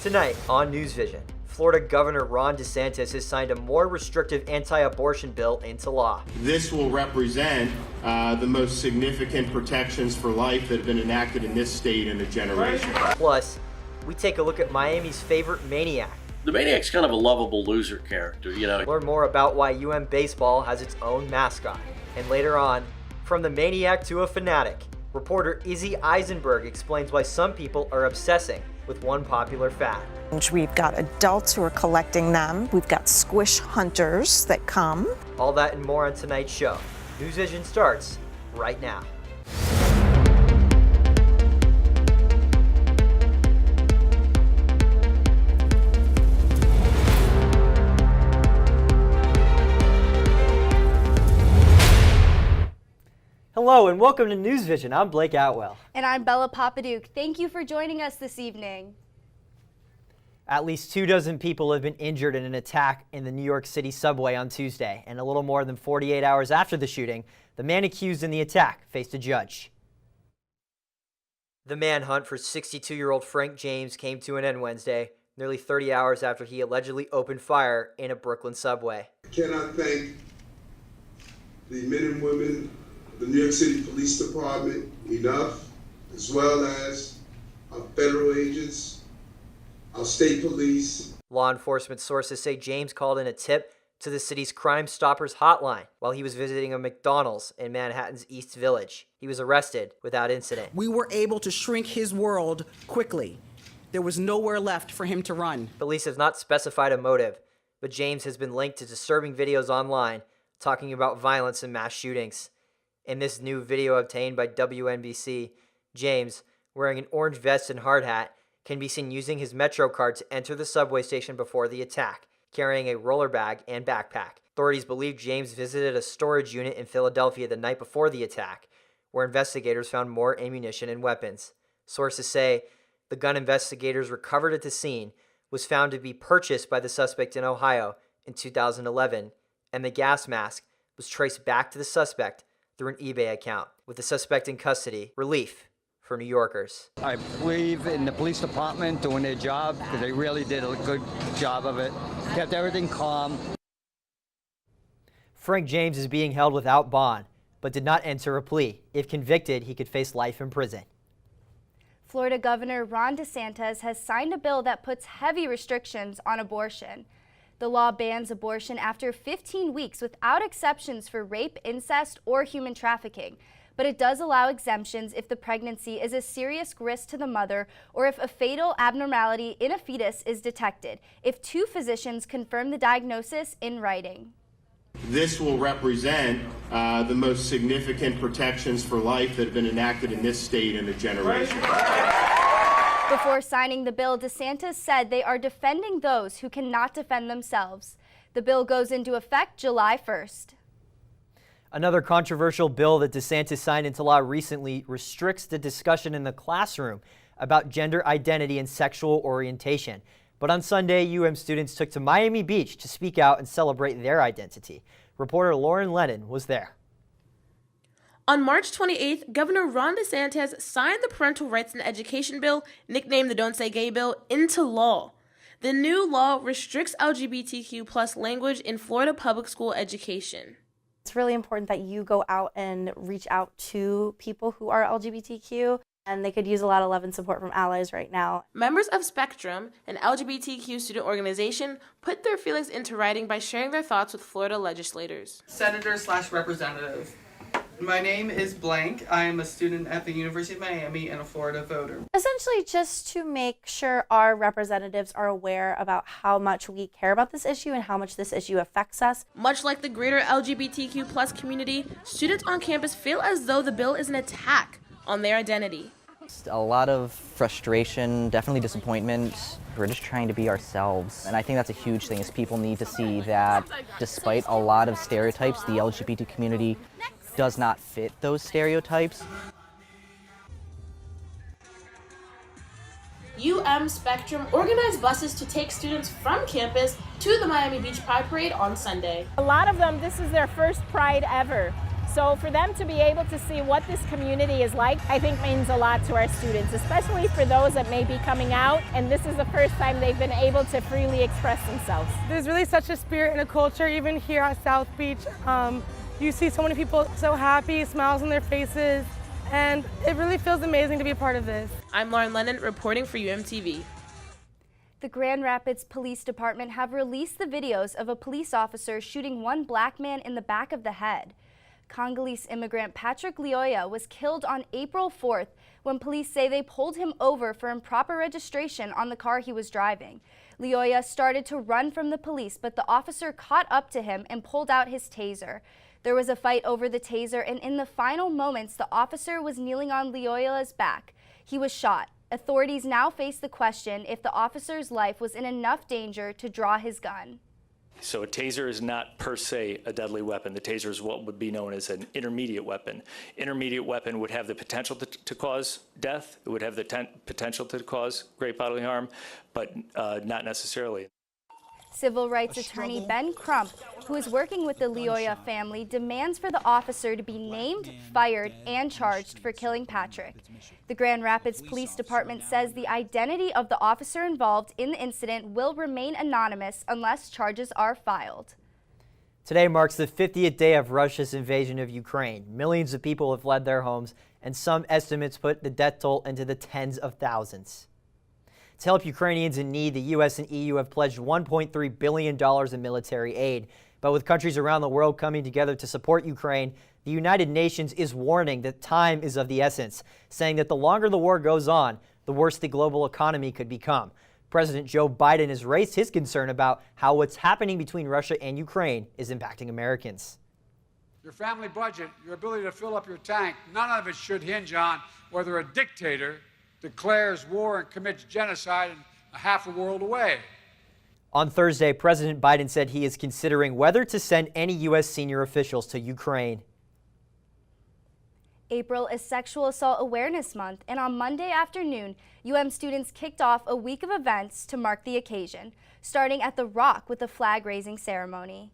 Tonight on NewsVision, Florida Governor Ron DeSantis has signed a more restrictive anti-abortion bill into law. This will represent the most significant protections for life that have been enacted in this state in a generation. Plus, we take a look at Miami's favorite maniac. The Maniac's kind of a lovable loser character, you know. Learn more about why UM baseball has its own mascot. And later on, from the maniac to a fanatic, reporter Izzy Eisenberg explains why some people are obsessing with one popular fad. We've got adults who are collecting them. We've got squish hunters that come. All that and more on tonight's show. NewsVision starts right now. Hello and welcome to NewsVision. I'm Blake Atwell. And I'm Bella Papaduke. Thank you for joining us this evening. At least 24 people have been injured in an attack in the New York City subway on Tuesday, and a little more than 48 hours after the shooting, the man accused in the attack faced a judge. The manhunt for 62-year-old Frank James came to an end Wednesday, nearly 30 hours after he allegedly opened fire in a Brooklyn subway. I cannot thank the men and women of the New York City Police Department enough, as well as our federal agents, our state police. Law enforcement sources say James called in a tip to the city's Crime Stoppers hotline while he was visiting a McDonald's in Manhattan's East Village. He was arrested without incident. We were able to shrink his world quickly. There was nowhere left for him to run. Police have not specified a motive, but James has been linked to disturbing videos online talking about violence and mass shootings. In this new video obtained by WNBC, James, wearing an orange vest and hard hat, can be seen using his Metro card to enter the subway station before the attack, carrying a roller bag and backpack. Authorities believe James visited a storage unit in Philadelphia the night before the attack, where investigators found more ammunition and weapons. Sources say the gun investigators recovered at the scene was found to be purchased by the suspect in Ohio in 2011, and the gas mask was traced back to the suspect through an eBay account. With the suspect in custody, relief for New Yorkers. I believe in the police department doing their job because they really did a good job of it. Kept everything calm. Frank James is being held without bond, but did not enter a plea. If convicted, he could face life in prison. Florida Governor Ron DeSantis has signed a bill that puts heavy restrictions on abortion. The law bans abortion after 15 weeks without exceptions for rape, incest, or human trafficking. But it does allow exemptions if the pregnancy is a serious risk to the mother or if a fatal abnormality in a fetus is detected, if two physicians confirm the diagnosis in writing. This will represent the most significant protections for life that have been enacted in this state in a generation. Before signing the bill, DeSantis said they are defending those who cannot defend themselves. The bill goes into effect July 1st. Another controversial bill that DeSantis signed into law recently restricts the discussion in the classroom about gender identity and sexual orientation. But on Sunday, UM students took to Miami Beach to speak out and celebrate their identity. Reporter Lauren Lennon was there. On March 28th, Governor Ron DeSantis signed the Parental Rights in Education bill, nicknamed the Don't Say Gay bill, into law. The new law restricts LGBTQ+ language in Florida public school education. It's really important that you go out and reach out to people who are LGBTQ, and they could use a lot of love and support from allies right now. Members of Spectrum, an LGBTQ student organization, put their feelings into writing by sharing their thoughts with Florida legislators. Senator/Representative. My name is blank. I am a student at the University of Miami and a Florida voter. Essentially just to make sure our representatives are aware about how much we care about this issue and how much this issue affects us. Much like the greater LGBTQ+ community, students on campus feel as though the bill is an attack on their identity. A lot of frustration, definitely disappointment. We're just trying to be ourselves. And I think that's a huge thing, is people need to see that despite a lot of stereotypes, the LGBT community does not fit those stereotypes. Spectrum organized buses to take students from campus to the Miami Beach Pride Parade on Sunday. A lot of them, this is their first Pride ever. So for them to be able to see what this community is like, I think means a lot to our students, especially for those that may be coming out, and this is the first time they've been able to freely express themselves. There's really such a spirit and a culture, even here at South Beach. You see so many people so happy, smiles on their faces, and it really feels amazing to be a part of this. I'm Lauren Lennon reporting for UMTV. The Grand Rapids Police Department have released the videos of a police officer shooting one black man in the back of the head. Congolese immigrant Patrick Lioya was killed on April 4th when police say they pulled him over for improper registration on the car he was driving. Lioya started to run from the police, but the officer caught up to him and pulled out his taser. There was a fight over the taser, and in the final moments, the officer was kneeling on Lioya's back. He was shot. Authorities now face the question if the officer's life was in enough danger to draw his gun. So a taser is not per se a deadly weapon. The taser is what would be known as an intermediate weapon. Intermediate weapon would have the potential to cause death. It would have the potential to cause great bodily harm, but not necessarily. Civil rights attorney Ben Crump, who is working with the Lioya family, demands for the officer to be named, fired, and charged for killing Patrick. The Grand Rapids Police Department says the identity of the officer involved in the incident will remain anonymous unless charges are filed. Today marks the 50th day of Russia's invasion of Ukraine. Millions of people have fled their homes, and some estimates put the death toll into the tens of thousands. To help Ukrainians in need, the U.S. and EU have pledged $1.3 billion in military aid. But with countries around the world coming together to support Ukraine, the United Nations is warning that time is of the essence, saying that the longer the war goes on, the worse the global economy could become. President Joe Biden has raised his concern about how what's happening between Russia and Ukraine is impacting Americans. Your family budget, your ability to fill up your tank, none of it should hinge on whether a dictator declares war and commits genocide in half a world away. On Thursday, President Biden said he is considering whether to send any U.S. senior officials to Ukraine. April is Sexual Assault Awareness Month, and on Monday afternoon, UM students kicked off a week of events to mark the occasion, starting at The Rock with a flag-raising ceremony.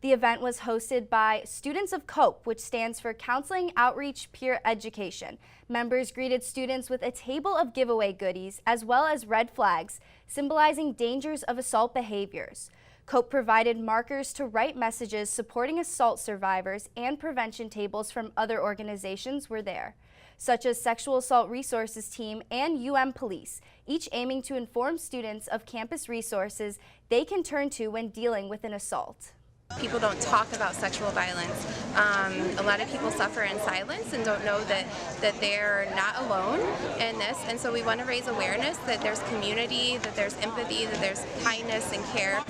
The event was hosted by students of COPE, which stands for Counseling Outreach Peer Education. Members greeted students with a table of giveaway goodies as well as red flags, symbolizing dangers of assault behaviors. COPE provided markers to write messages supporting assault survivors, and prevention tables from other organizations were there, such as Sexual Assault Resources Team and UM Police, each aiming to inform students of campus resources they can turn to when dealing with an assault. People don't talk about sexual violence. A lot of people suffer in silence and don't know that they're not alone in this. And so we want to raise awareness that there's community, that there's empathy, that there's kindness and care.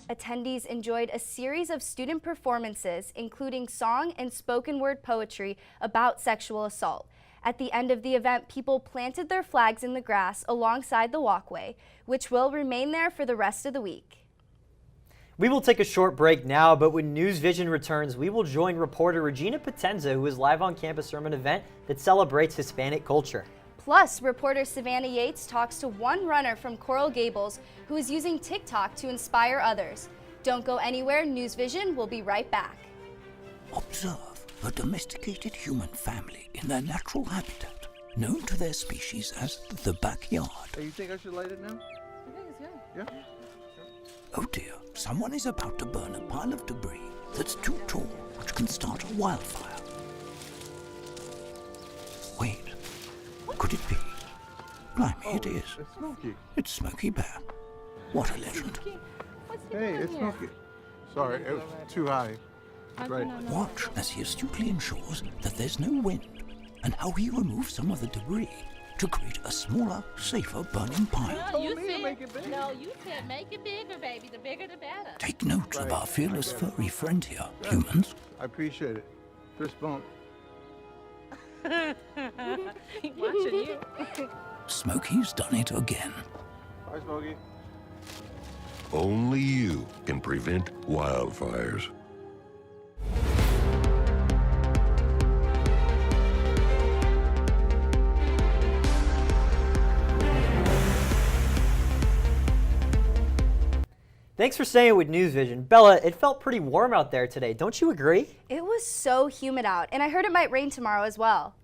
Attendees enjoyed a series of student performances, including song and spoken word poetry about sexual assault. At the end of the event, people planted their flags in the grass alongside the walkway, which will remain there for the rest of the week. We will take a short break now, but when NewsVision returns, we will join reporter Regina Potenza, who is live on campus from an event that celebrates Hispanic culture. Plus, reporter Savannah Yates talks to one runner from Coral Gables who is using TikTok to inspire others. Don't go anywhere, NewsVision will be right back. Observe a domesticated human family in their natural habitat, known to their species as the backyard. Hey, you think I should light it now? I think it's good. Yeah? Oh dear, someone is about to burn a pile of debris that's too tall, which can start a wildfire. Wait, could it be? Blimey, it is. It's Smokey. It's Smokey Bear. What a legend. Hey, it's Smokey. Sorry, it was too high. Right. Watch as he astutely ensures that there's no wind, and how he removes some of the debris to create a smaller, safer burning pile. No, you said make it bigger, baby. The bigger the better. Take note of our fearless furry friend here, humans. I appreciate it. Fist bump. Watching you. Smokey's done it again. Bye, Smokey. Only you can prevent wildfires. Thanks for staying with NewsVision. Bella, it felt pretty warm out there today. Don't you agree? It was so humid out, and I heard it might rain tomorrow as well.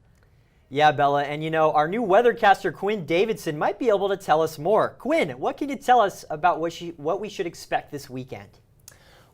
Yeah, Bella, and you know, our new weathercaster, Quinn Davidson, might be able to tell us more. Quinn, what can you tell us about what we should expect this weekend?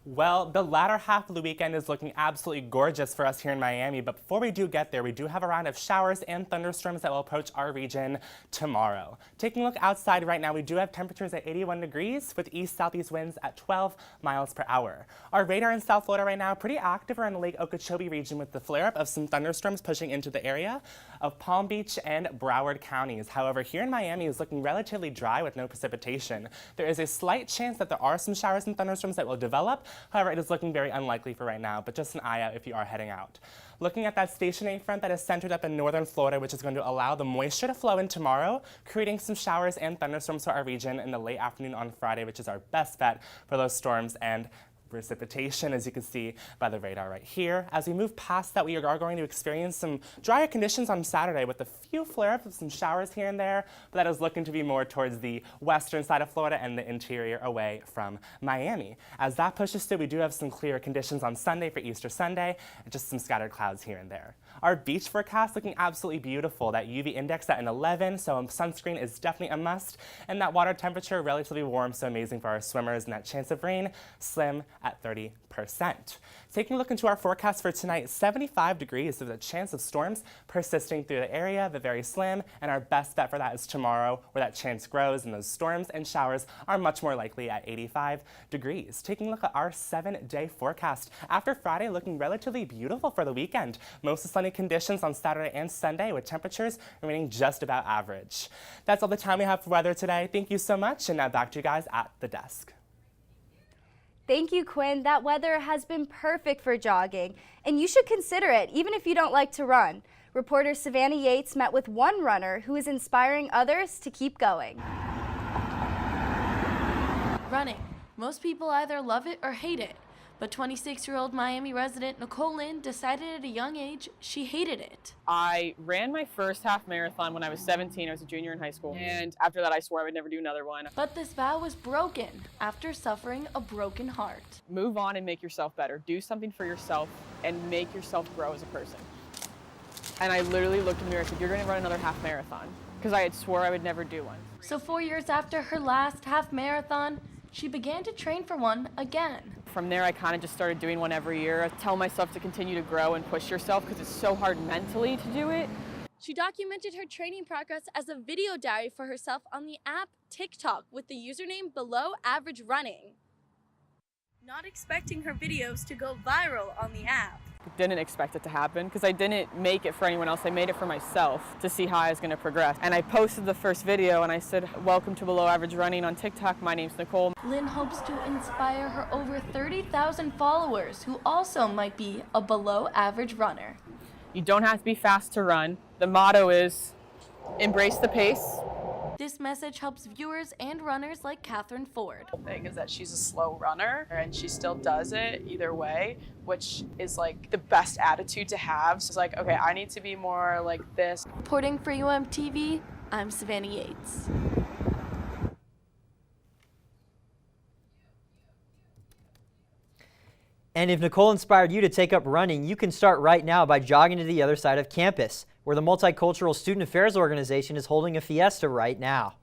Well, the latter half of the weekend is looking absolutely gorgeous for us here in Miami, but before we do get there, we do have a round of showers and thunderstorms that will approach our region tomorrow. Taking a look outside right now, we do have temperatures at 81 degrees with east-southeast winds at 12 miles per hour. Our radar in South Florida right now pretty active around the Lake Okeechobee region with the flare-up of some thunderstorms pushing into the area of Palm Beach and Broward counties. However, here in Miami is looking relatively dry with no precipitation. There is a slight chance that there are some showers and thunderstorms that will develop. However, it is looking very unlikely for right now, but just an eye out if you are heading out. Looking at that stationary front that is centered up in northern Florida, which is going to allow the moisture to flow in tomorrow, creating some showers and thunderstorms for our region in the late afternoon on Friday, which is our best bet for those storms and precipitation, as you can see by the radar right here. As we move past that, we are going to experience some drier conditions on Saturday with a few flare-ups of some showers here and there, but that is looking to be more towards the western side of Florida and the interior away from Miami. As that pushes through, we do have some clearer conditions on Sunday for Easter Sunday, and just some scattered clouds here and there. Our beach forecast looking absolutely beautiful. That UV index at an 11, so sunscreen is definitely a must, and that water temperature relatively warm, so amazing for our swimmers, and that chance of rain slim at 30%. Taking a look into our forecast for tonight, 75 degrees with a chance of storms persisting through the area, but very slim, and our best bet for that is tomorrow, where that chance grows and those storms and showers are much more likely at 85 degrees. Taking a look at our 7-day forecast, after Friday looking relatively beautiful for the weekend. Mostly sunny conditions on Saturday and Sunday with temperatures remaining just about average. That's all the time we have for weather today. Thank you so much, and now back to you guys at the desk. Thank you, Quinn. That weather has been perfect for jogging, and you should consider it, even if you don't like to run. Reporter Savannah Yates met with one runner who is inspiring others to keep going. Running. Most people either love it or hate it, but 26-year-old Miami resident Nicole Lynn decided at a young age she hated it. I ran my first half marathon when I was 17. I was a junior in high school. And after that, I swore I would never do another one. But this vow was broken after suffering a broken heart. Move on and make yourself better. Do something for yourself and make yourself grow as a person. And I literally looked in the mirror and said, you're going to run another half marathon, because I had swore I would never do one. So 4 years after her last half marathon, she began to train for one again. From there, I kind of just started doing one every year. I tell myself to continue to grow and push yourself because it's so hard mentally to do it. She documented her training progress as a video diary for herself on the app TikTok with the username Below Average Running. Not expecting her videos to go viral on the app. Didn't expect it to happen because I didn't make it for anyone else. I made it for myself to see how I was going to progress. And I posted the first video and I said, welcome to Below Average Running on TikTok. My name's Nicole. Lynn hopes to inspire her over 30,000 followers who also might be a below average runner. You don't have to be fast to run. The motto is embrace the pace. This message helps viewers and runners like Catherine Ford. The thing is that she's a slow runner and she still does it either way, which is like the best attitude to have. So it's like, okay, I need to be more like this. Reporting for UMTV, I'm Savannah Yates. And if Nicole inspired you to take up running, you can start right now by jogging to the other side of campus, where the Multicultural Student Affairs Organization is holding a fiesta right now.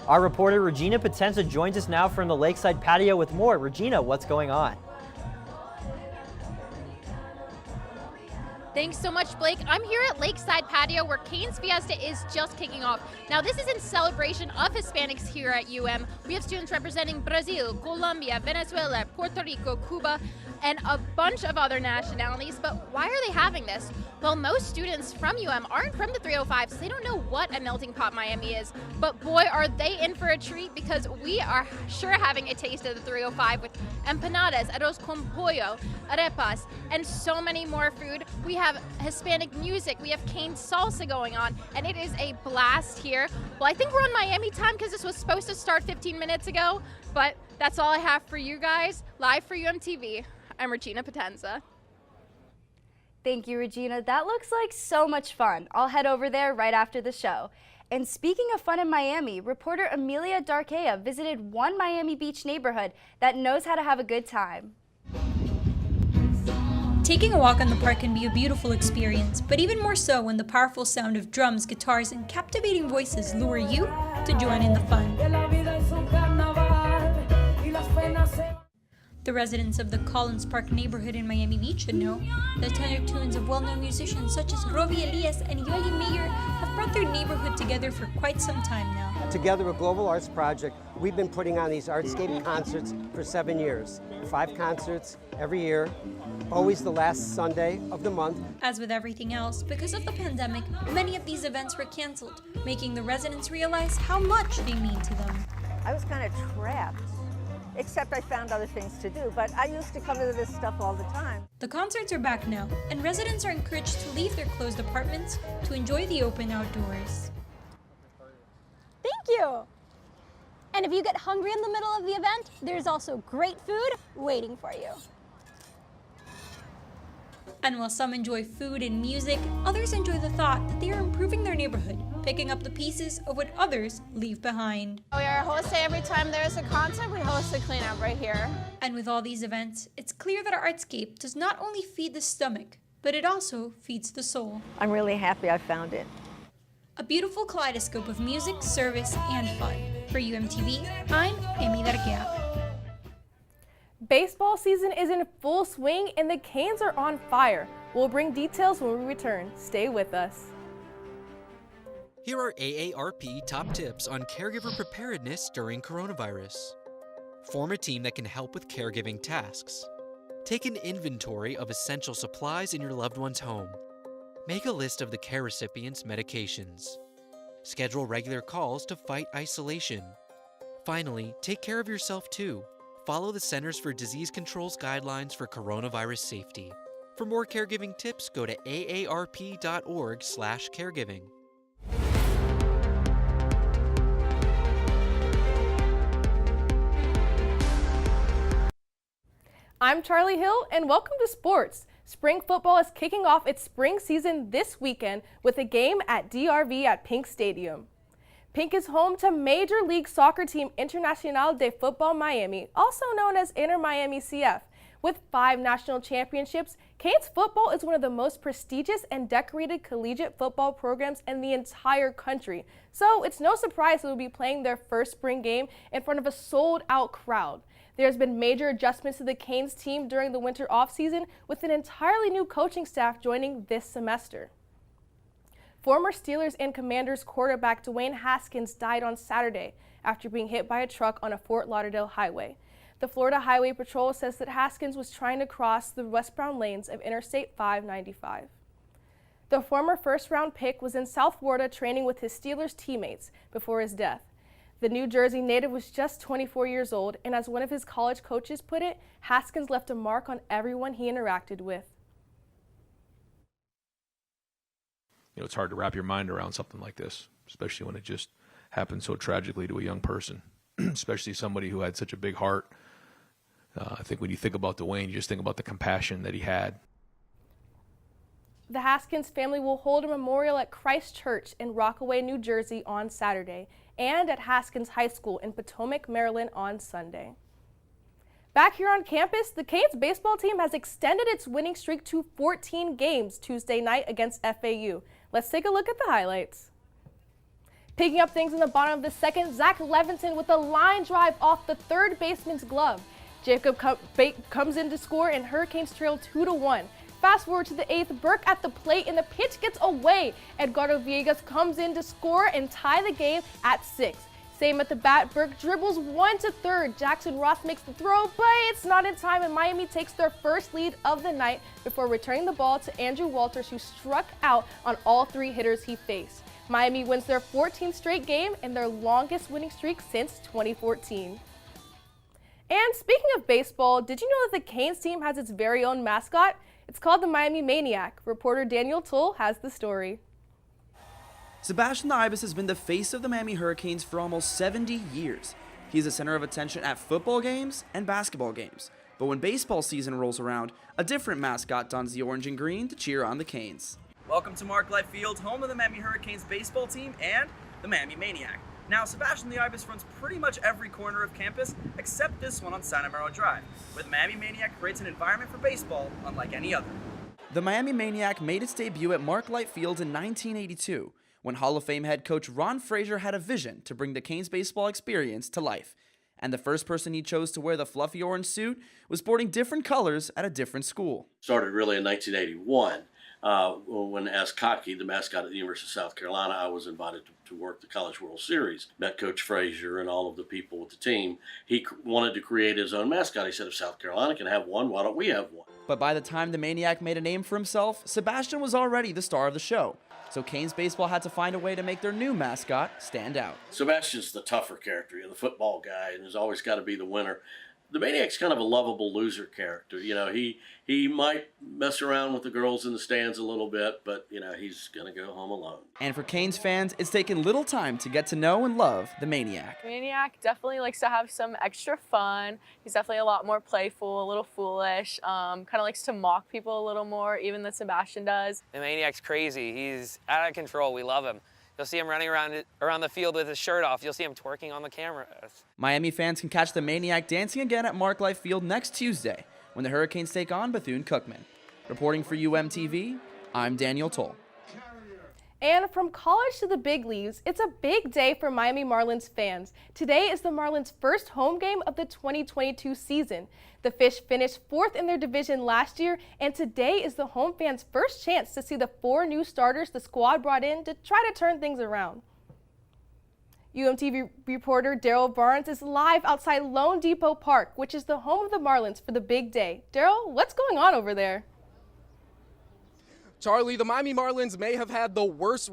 Our reporter Regina Potenza joins us now from the Lakeside Patio with more. Regina, what's going on? Thanks so much, Blake. I'm here at Lakeside Patio where Cane's Fiesta is just kicking off. Now, this is in celebration of Hispanics here at UM. We have students representing Brazil, Colombia, Venezuela, Puerto Rico, Cuba, and a bunch of other nationalities. But why are they having this? Well, most students from UM aren't from the 305, so they don't know what a melting pot Miami is. But boy, are they in for a treat, because we are sure having a taste of the 305 with empanadas, arroz con pollo, arepas, and so many more food. We have Hispanic music, we have Cane salsa going on, and it is a blast here. Well, I think we're on Miami time because this was supposed to start 15 minutes ago, but that's all I have for you guys. Live for UMTV, I'm Regina Potenza. Thank you, Regina. That looks like so much fun. I'll head over there right after the show. And speaking of fun in Miami, reporter Amelia Darkea visited one Miami Beach neighborhood that knows how to have a good time. Taking a walk on the park can be a beautiful experience, but even more so when the powerful sound of drums, guitars, and captivating voices lure you to join in the fun. The residents of the Collins Park neighborhood in Miami Beach should know the tender tunes of well-known musicians such as Robbie Elias and Yoli Mayer have brought their neighborhood together for quite some time now. Together with Global Arts Project, we've been putting on these Artscape concerts for 7 years. 5 concerts every year, always the last Sunday of the month. As with everything else, because of the pandemic, many of these events were canceled, making the residents realize how much they mean to them. I was kind of trapped, except I found other things to do, but I used to come to this stuff all the time. The concerts are back now, and residents are encouraged to leave their closed apartments to enjoy the open outdoors. Thank you! And if you get hungry in the middle of the event, there's also great food waiting for you. And while some enjoy food and music, others enjoy the thought that they are improving their neighborhood, picking up the pieces of what others leave behind. We are hosting every time there's a concert, we host a cleanup right here. And with all these events, it's clear that our artscape does not only feed the stomach, but it also feeds the soul. I'm really happy I found it. A beautiful kaleidoscope of music, service, and fun. For UMTV, I'm Amy Darkea. Baseball season is in full swing and the Canes are on fire. We'll bring details when we return. Stay with us. Here are AARP top tips on caregiver preparedness during coronavirus. Form a team that can help with caregiving tasks. Take an inventory of essential supplies in your loved one's home. Make a list of the care recipient's medications. Schedule regular calls to fight isolation. Finally, take care of yourself too. Follow the Centers for Disease Control's guidelines for coronavirus safety. For more caregiving tips, go to aarp.org/caregiving. I'm Charlie Hill, and welcome to sports. Spring football is kicking off its spring season this weekend with a game at DRV at Pink Stadium. Pink is home to Major League Soccer team Internacional de Football Miami, also known as Inter Miami CF. With 5 national championships, Canes football is one of the most prestigious and decorated collegiate football programs in the entire country. So it's no surprise they will be playing their first spring game in front of a sold-out crowd. There's been major adjustments to the Canes team during the winter offseason, with an entirely new coaching staff joining this semester. Former Steelers and Commanders quarterback Dwayne Haskins died on Saturday after being hit by a truck on a Fort Lauderdale highway. The Florida Highway Patrol says that Haskins was trying to cross the westbound lanes of Interstate 595. The former first-round pick was in South Florida training with his Steelers teammates before his death. The New Jersey native was just 24 years old, and as one of his college coaches put it, Haskins left a mark on everyone he interacted with. You know, it's hard to wrap your mind around something like this, especially when it just happened so tragically to a young person, especially somebody who had such a big heart. I think when you think about Dwayne, you just think about the compassion that he had. The Haskins family will hold a memorial at Christ Church in Rockaway, New Jersey on Saturday, and at Haskins High School in Potomac, Maryland on Sunday. Back here on campus, the Canes baseball team has extended its winning streak to 14 games Tuesday night against FAU. Let's take a look at the highlights. Picking up things in the bottom of the second, Zach Levinson with a line drive off the third baseman's glove. Jacob comes in to score and Hurricanes trail 2-1. Fast forward to the 8th, Burke at the plate and the pitch gets away. Edgardo Villegas comes in to score and tie the game at 6. Same at the bat, Burke dribbles 1 to third. Jackson Ross makes the throw, but it's not in time and Miami takes their first lead of the night before returning the ball to Andrew Walters, who struck out on all 3 hitters he faced. Miami wins their 14th straight game and their longest winning streak since 2014. And speaking of baseball, did you know that the Canes team has its very own mascot? It's called the Miami MANIAC. Reporter Daniel Tull has the story. Sebastian the Ibis has been the face of the Miami Hurricanes for almost 70 years. He's the center of attention at football games and basketball games. But when baseball season rolls around, a different mascot dons the orange and green to cheer on the Canes. Welcome to Mark Life Field, home of the Miami Hurricanes baseball team and the Miami Maniac. Now, Sebastian the Ibis runs pretty much every corner of campus except this one on Santa Maria Drive, where the Miami Maniac creates an environment for baseball unlike any other. The Miami Maniac made its debut at Mark Light Field in 1982, when Hall of Fame head coach Ron Frazier had a vision to bring the Canes baseball experience to life. And the first person he chose to wear the fluffy orange suit was sporting different colors at a different school. Started really in 1981. When as Cocky, the mascot at the University of South Carolina, I was invited to work the College World Series. Met Coach Frazier and all of the people with the team. He wanted to create his own mascot. He said, if South Carolina can have one, why don't we have one? But by the time the Maniac made a name for himself, Sebastian was already the star of the show. So Canes baseball had to find a way to make their new mascot stand out. Sebastian's the tougher character, the football guy, and has always got to be the winner. The Maniac's kind of a lovable loser character. You know, he might mess around with the girls in the stands a little bit, but, you know, he's going to go home alone. And for Canes fans, it's taken little time to get to know and love the Maniac. Maniac definitely likes to have some extra fun. He's definitely a lot more playful, a little foolish, kind of likes to mock people a little more, even than Sebastian does. The Maniac's crazy. He's out of control. We love him. You'll see him running around the field with his shirt off. You'll see him twerking on the cameras. Miami fans can catch the Maniac dancing again at Mark Light Field next Tuesday when the Hurricanes take on Bethune-Cookman. Reporting for UMTV, I'm Daniel Toll. And from college to the big leagues, it's a big day for Miami Marlins fans. Today is the Marlins' first home game of the 2022 season. The Fish finished 4th in their division last year, and today is the home fans' first chance to see the 4 new starters the squad brought in to try to turn things around. UMTV reporter Daryl Barnes is live outside Lone Depot Park, which is the home of the Marlins for the big day. Daryl, what's going on over there? Charlie, the Miami Marlins may have had the worst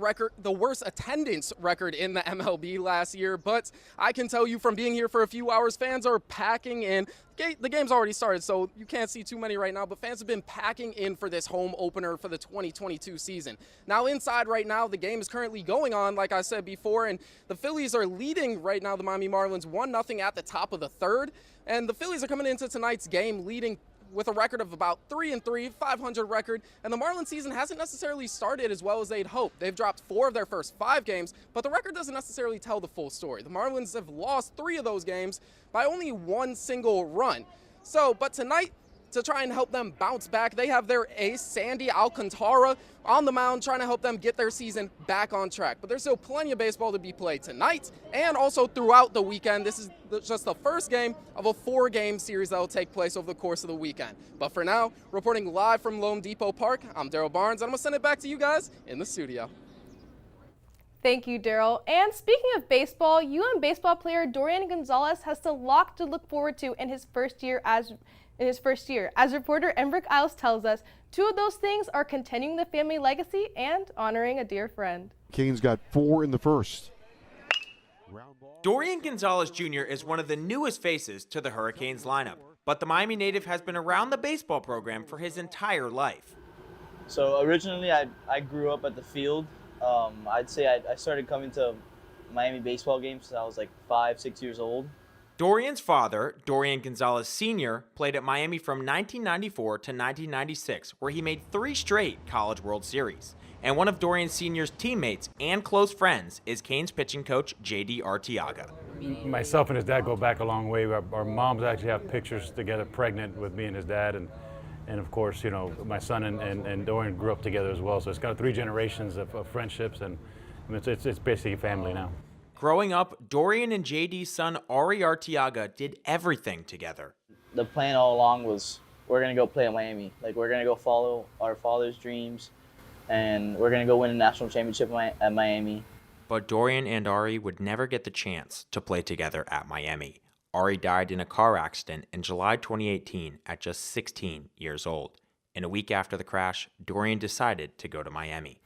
attendance record in the MLB last year, but I can tell you from being here for a few hours, fans are packing in. The game's already started, so you can't see too many right now, but fans have been packing in for this home opener for the 2022 season. Now inside right now, the game is currently going on, like I said before, and the Phillies are leading right now the Miami Marlins 1-0 at the top of the third, and the Phillies are coming into tonight's game leading with a record of about 3-3, 500 record, and the Marlins season hasn't necessarily started as well as they'd hoped. They've dropped 4 of their first 5 games, but the record doesn't necessarily tell the full story. The Marlins have lost 3 of those games by only 1 single run. But tonight, to try and help them bounce back, they have their ace, Sandy Alcantara, on the mound trying to help them get their season back on track. But there's still plenty of baseball to be played tonight and also throughout the weekend. This is just the first game of a 4-game series that will take place over the course of the weekend. But for now, reporting live from Lone Depot Park, I'm Daryl Barnes, and I'm going to send it back to you guys in the studio. Thank you, Daryl. And speaking of baseball, UM baseball player Dorian Gonzalez has a lot to look forward to in his first year. As reporter Emric Isles tells us, 2 of those things are continuing the family legacy and honoring a dear friend. Canes got 4 in the first. Dorian Gonzalez Jr. is one of the newest faces to the Hurricanes lineup, but the Miami native has been around the baseball program for his entire life. So originally I grew up at the field. I'd say I started coming to Miami baseball games since I was like 5-6 years old. Dorian's father, Dorian Gonzalez Sr., played at Miami from 1994 to 1996, where he made 3 straight College World Series. And one of Dorian Sr.'s teammates and close friends is Canes pitching coach J.D. Arteaga. Myself and his dad go back a long way. Our moms actually have pictures together pregnant with me and his dad. And of course, you know, my son and Dorian grew up together as well. So it's got 3 generations of friendships, and it's basically family now. Growing up, Dorian and JD's son Ari Arteaga did everything together. The plan all along was we're going to go play at Miami. Like, we're going to go follow our father's dreams, and we're going to go win a national championship at Miami. But Dorian and Ari would never get the chance to play together at Miami. Ari died in a car accident in July 2018 at just 16 years old. And a week after the crash, Dorian decided to go to Miami.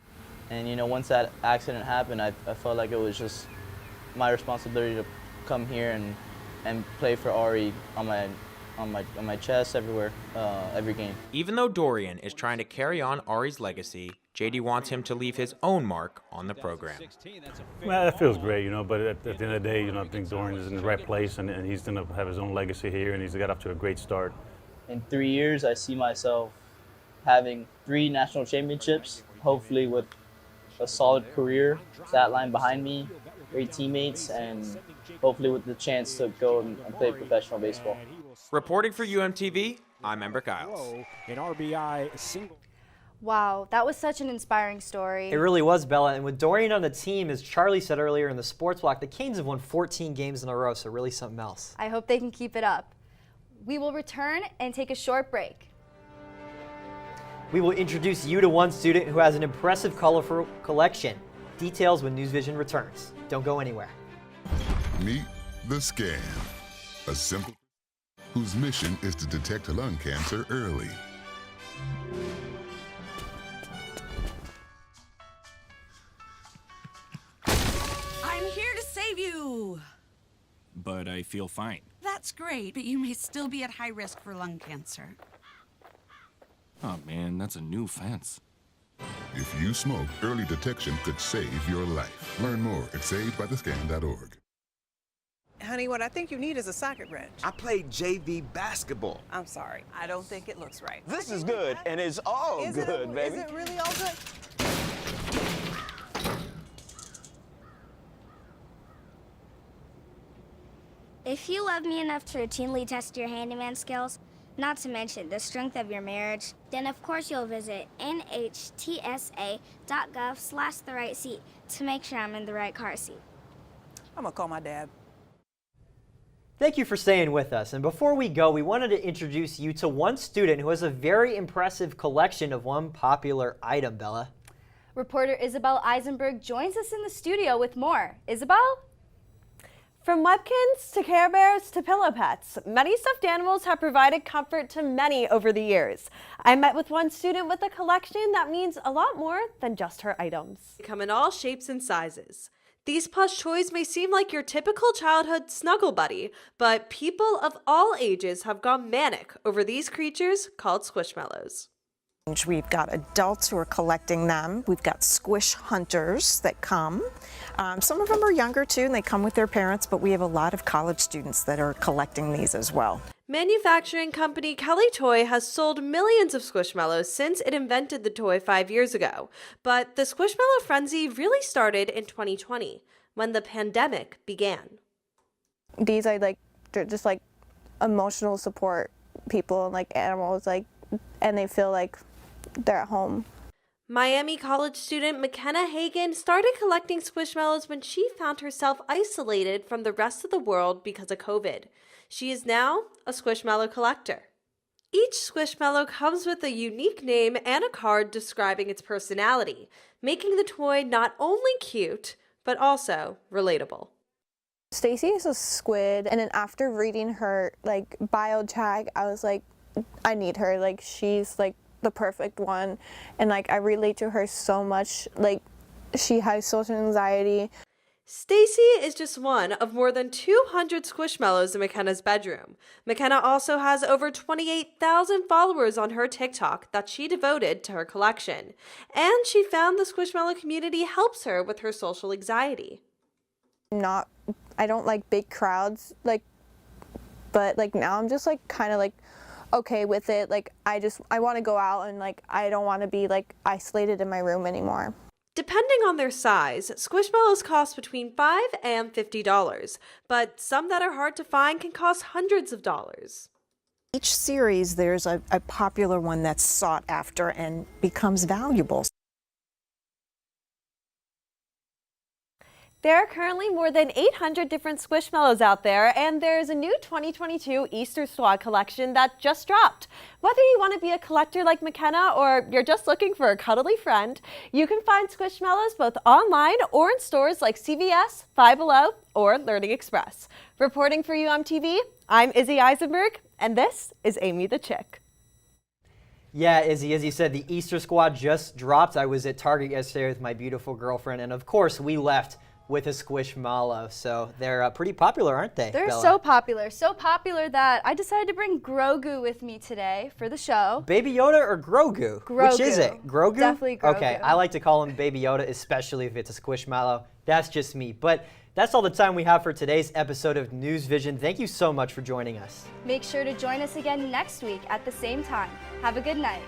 And, you know, once that accident happened, I felt like it was just my responsibility to come here and play for Ari on my chest everywhere, every game. Even though Dorian is trying to carry on Ari's legacy, JD wants him to leave his own mark on the program. Well, that feels great, you know, but at the end of the day, you know, I think Dorian is in the right place, and he's going to have his own legacy here, and he's got off to a great start. In 3 years, I see myself having 3 national championships, hopefully with a solid career, stat line behind me, great teammates, and hopefully with the chance to go and play professional baseball. Reporting for UMTV, I'm Embrick Isles. An RBI single. Wow, that was such an inspiring story. It really was, Bella. And with Dorian on the team, as Charlie said earlier in the sports block, the Canes have won 14 games in a row, so really something else. I hope they can keep it up. We will return and take a short break. We will introduce you to one student who has an impressive colorful collection. Details when NewsVision returns. Don't go anywhere. Meet the Scan, a simple whose mission is to detect lung cancer early. I'm here to save you. But I feel fine. That's great, but you may still be at high risk for lung cancer. Oh man, that's a new fence. If you smoke, early detection could save your life. Learn more at savedbythescan.org. Honey, what I think you need is a socket wrench. I played JV basketball. I'm sorry. I don't think it looks right. This is good, and it's all good, baby. Is it really all good? If you love me enough to routinely test your handyman skills, not to mention the strength of your marriage, then of course you'll visit nhtsa.gov/therightseat to make sure I'm in the right car seat. I'm gonna call my dad. Thank you for staying with us. And before we go, we wanted to introduce you to one student who has a very impressive collection of one popular item, Bella. Reporter Isabel Eisenberg joins us in the studio with more. Isabel? From Webkins to Care Bears to pillow pets, many stuffed animals have provided comfort to many over the years. I met with one student with a collection that means a lot more than just her items. They come in all shapes and sizes. These plush toys may seem like your typical childhood snuggle buddy, but people of all ages have gone manic over these creatures called Squishmallows. We've got adults who are collecting them. We've got squish hunters that come. Some of them are younger too, and they come with their parents, but we have a lot of college students that are collecting these as well. Manufacturing company Kelly Toy has sold millions of Squishmallows since it invented the toy 5 years ago. But the Squishmallow frenzy really started in 2020, when the pandemic began. These they're just like emotional support people and like animals, and they feel like they're at home. Miami college student McKenna Hagan started collecting Squishmallows when she found herself isolated from the rest of the world because of COVID. She is now a Squishmallow collector. Each Squishmallow comes with a unique name and a card describing its personality, making the toy not only cute, but also relatable. Stacy is a squid, and then after reading her bio tag, I was like, I need her. She's the perfect one, and I relate to her so much. She has social anxiety. Stacy is just one of more than 200 Squishmallows in McKenna's bedroom. McKenna also has over 28,000 followers on her TikTok that she devoted to her collection, and she found the Squishmallow community helps her with her social anxiety. I don't like big crowds, but now I'm just kind of okay with it. I want to go out, and I don't want to be isolated in my room anymore. Depending on their size, Squishmallows cost between $5 and $50, but some that are hard to find can cost hundreds of dollars. Each series, there's a popular one that's sought after and becomes valuable. There are currently more than 800 different Squishmallows out there, and there's a new 2022 Easter Squad collection that just dropped. Whether you want to be a collector like McKenna or you're just looking for a cuddly friend, you can find Squishmallows both online or in stores like CVS, Five Below, or Learning Express. Reporting for UMTV, I'm Izzy Eisenberg, and this is Amy the Chick. Yeah, Izzy, as you said, the Easter Squad just dropped. I was at Target yesterday with my beautiful girlfriend, and of course we left with a Squishmallow, so they're pretty popular, aren't they, They're Bella? so popular that I decided to bring Grogu with me today for the show. Baby Yoda or Grogu? Grogu. Which is it? Grogu? Definitely Grogu. Okay, I like to call him Baby Yoda, especially if it's a Squishmallow. That's just me. But that's all the time we have for today's episode of NewsVision. Thank you so much for joining us. Make sure to join us again next week at the same time. Have a good night.